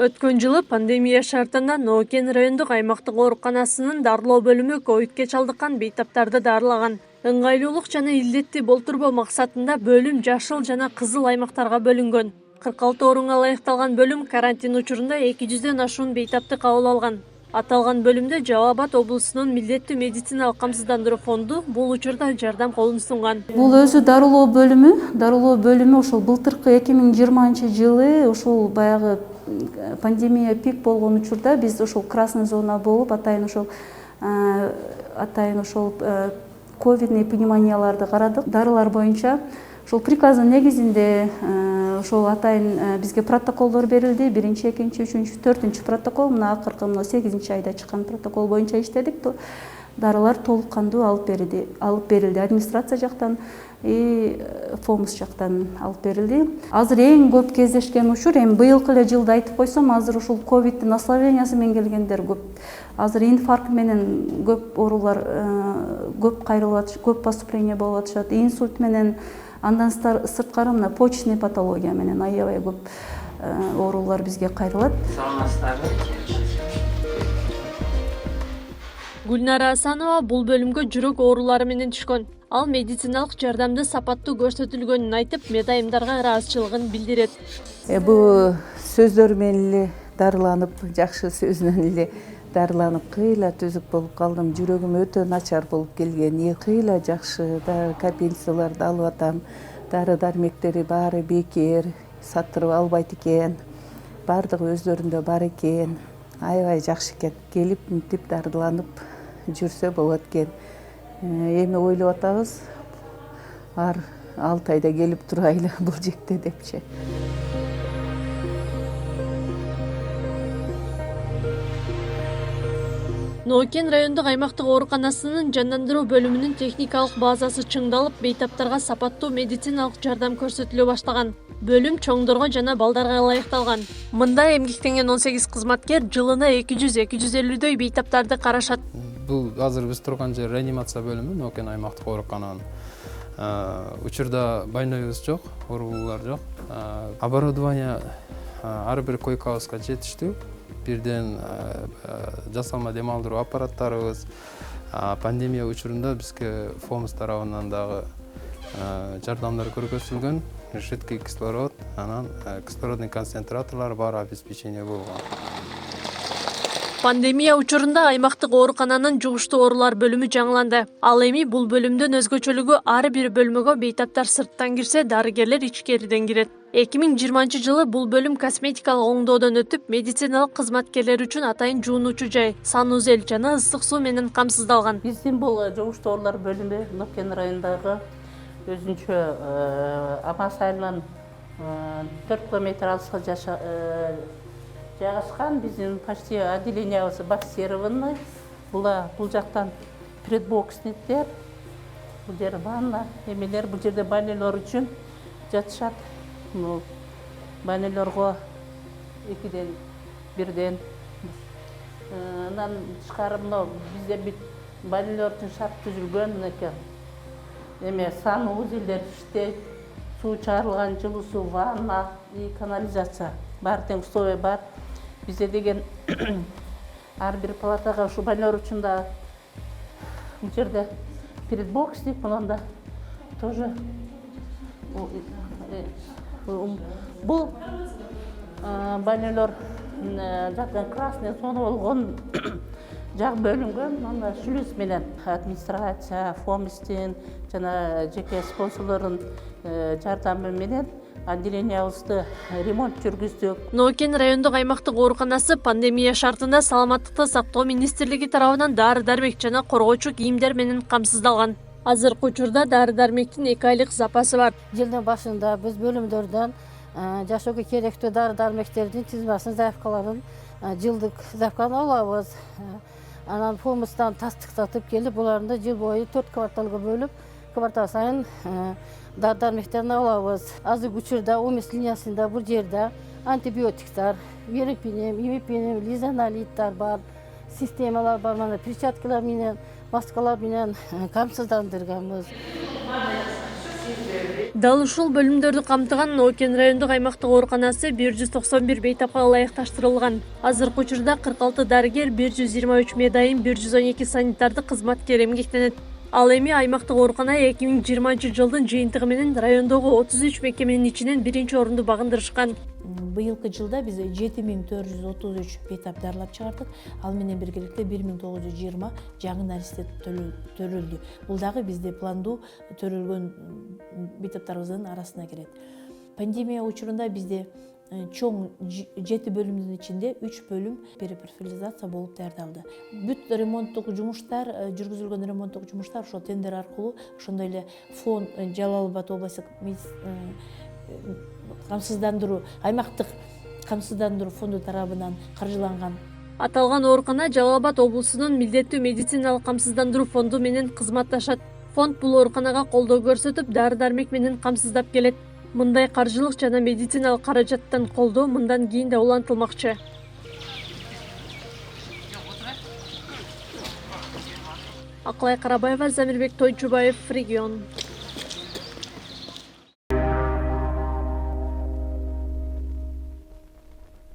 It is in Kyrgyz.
Өткөн жылы пандемия шартында Ноокен райондук аймактык ооруканасынын дарылоо бөлүмү ковидке чалдыккан бейтаптарды дарылаган. Ыңгайлуулук жана илдетти болтурбоо максатында бөлүм жашыл жана кызыл аймактарга бөлүнгөн. 46 орунга ылайыкталган бөлүм карантин учурунда 200ден ашуун бейтапты кабыл алган. Аталган бөлүмдө Жалал Абад облусунун милдеттүү медициналык камсыздандыруу фонду бул учурда жардам колун сунган. Бул өзү дарылоо бөлүмү ошол былтыркы 2020 жылы ошол баягы пандемия пик болгон учурда биз ошол красный зона болуп атайын ошол ковидный пневмонияларды карадык. Дарылар боюнча ошол приказдын негизинде ошол атайын бизге протоколдор берилди. 1, 2, 3, 4 протокол, мына акыркы 8 айда чыккан протокол боюнча иштедик. Дарылар толук кандуу алып берилди. Администрация жактан и ФОМС жактан алып берилди. Азыр эң көп кездешкен учур, эми быйылкы эле жылда айтып койсом, азыр ушул ковидтин осложнениясы менен келгендер көп. Азыр инфаркт менен көп оорулар көп кайрылып атышат, көп поступление болуп атышат. Инсульт менен, андан сырткары мына почечный патология менен аябай көп оорулар бизге кайрылат. Гүлнара Асанова бул бөлүмгө жүрөк оорулары менен түшкөн. Ал медициналык жардамды сапаттуу көрсөтүлгөнүн айтып, медайымдарга ыраазычылыгын билдирет. Бул сөздөр менен эле дарыланып, жакшы сөз менен эле дарыланып, кыйла түзүк болуп калдым. Жүрөгүм өтө начар болуп келген. Кыйла жакшы капельницаларды алып атам. Дары дармектери баары бекер, саттырып албайт экен. Бардыгы өздөрүндө бар экен. Аябай жакшы экен. Келип мынтип дарыланып жүрсө болот экен. Эми ойлоп атабыз, 6 айда келип турайлы бул жекте депчи. Ноокен райондук аймактык ооруканасынын жандандыруу бөлүмүнүн техникалык базасы чыңдалып, бейтаптарга сапаттуу медициналык жардам көрсөтүлө баштаган. Бөлүм чоңдорго жана балдарга ылайыкталган. Мында эмгектенген 18 кызматкер жылына 200-250дөй бейтаптарды карашат. Бул азыр биз турган жер реанимация бөлүмү, Ноокен аймактык оорукананын. Учурда больнойбуз жок, оорулар жок. Оборудование ар бир койкабызга жетиштүү. Бирден жасалма дем алдыруу аппараттарыбыз. Пандемия учурунда бизге ФОМС тарабынан дагы жардамдар көргөзүлгөн. Жидкий кислород, анан кислородный концентраторлор бар обеспечение болгон. Пандемия учурунда аймактык оорукананын жугуштуу оорулар бөлүмү жаңыланды. Ал эми бул бөлүмдөн өзгөчөлүгү ар бир бөлмөгө бейтаптар сырттан кирсе, дарыгерлер ичкериден кирет. 2020 жылы бул бөлүм косметикалык оңдоодон өтүп, медициналык кызматкерлер үчүн атайын жуунуучу жай, санузел жана ысык суу менен камсыздалган. Биздин бул жугуштуу оорулар бөлүмү Ноокен районундагы өзүнчө Амас айылынан 4 километр алыска жайгашкан. Биздин почти отделениябыз боксированный. Бул жактан предбокснеттер, бул жер ванна, эмелер, бул жерде больнойлор үчүн жатышат. Больнойлорго 2ден 1ден. Андан тышкары бизде бит больнойлор үчүн шарт түзүлгөн экен. Эме санузелдер иштейт, суу чыгарылган, жылуу суу, ванна и канализация. Бар тең условия бар. Бизде деген ар бир палатага ушу больнойлор үчүн да бул жерде предбоксник, мында тоже бул больнойлор жакын красный зона болгон жак бөлүнгөн. Анда шлюз менен администрация, ФОМСтин жана жеке спонсорлордун жардамы менен отделениябызды ремонт жүргүздүк. Ноокен райондук аймактык ооруканасы пандемия шартында саламаттыкты сактоо министрлиги тарабынан дары-дармек жана коргоочу кийимдер менен камсыздалган. Азыркы учурда дары-дармектин 2 айлык запасы бар. Жылдын башында биз бөлүмдөрдөн жашоого керектүү дары-дармектердин тизмасын, заявкаларын, жылдык заявканы алабыз. Анан ФОМСтан тастыктатып келип, буларды жыл бою 4 кварталга бөлүп, квартал сайын дары-дармектерин алабыз. Азыркы учурда ОМС линиясында бул жерде антибиотиктер, верипинем, имипинем, лизонолиттер бар, системалар бар, мына перчаткалар менен, маскалар менен камсыздандырганбыз. Дал ушул бөлүмдөрдү камтыган Нокен райондук аймактык ооруканасы 191 бейтапка ылайыкташтырылган. Азыркы учурда 46 дарыгер, 123 медайым, 112 санитардык кызматкер эмгектенет. Ал эми аймактык оорукана 2020 жылдын жыйынтыгы менен райондогу 33 мекеменин ичинен биринчи орунду багындырышкан. Быйылкы жылда биз 7433 бейтап дарылап чыгардык. Ал менен биргеликте 1920 жаңы наристер төрөлдү. Бул дагы бизде пландуу төрөлгөн бейтаптарыбыздын арасына кирет. Пандемия учурунда бизде чоң 7 бөлүмдүн ичинде 3 бөлүм перепрофилизация болуп даярдалды. Бүт ремонттук жумуштар, жүргүзүлгөн ремонттук жумуштар ошо тендер аркылуу, ошондой эле фонд Жалал Абад областык аймактык камсыздандыруу фонду тарабынан каржыланган. Аталган оорукана Жалал Абад облусунун милдеттүү медициналык камсыздандыруу фонду менен кызматташат. Фонд бул ооруканага колдоо көрсөтүп, дары-дармек менен камсыздап келет. Мындай каржылык жана медициналык каражаттан колдоо мындан кийин да улантылмакчы. Акылай Карабаева, Замирбек Тойчубаев, Регион.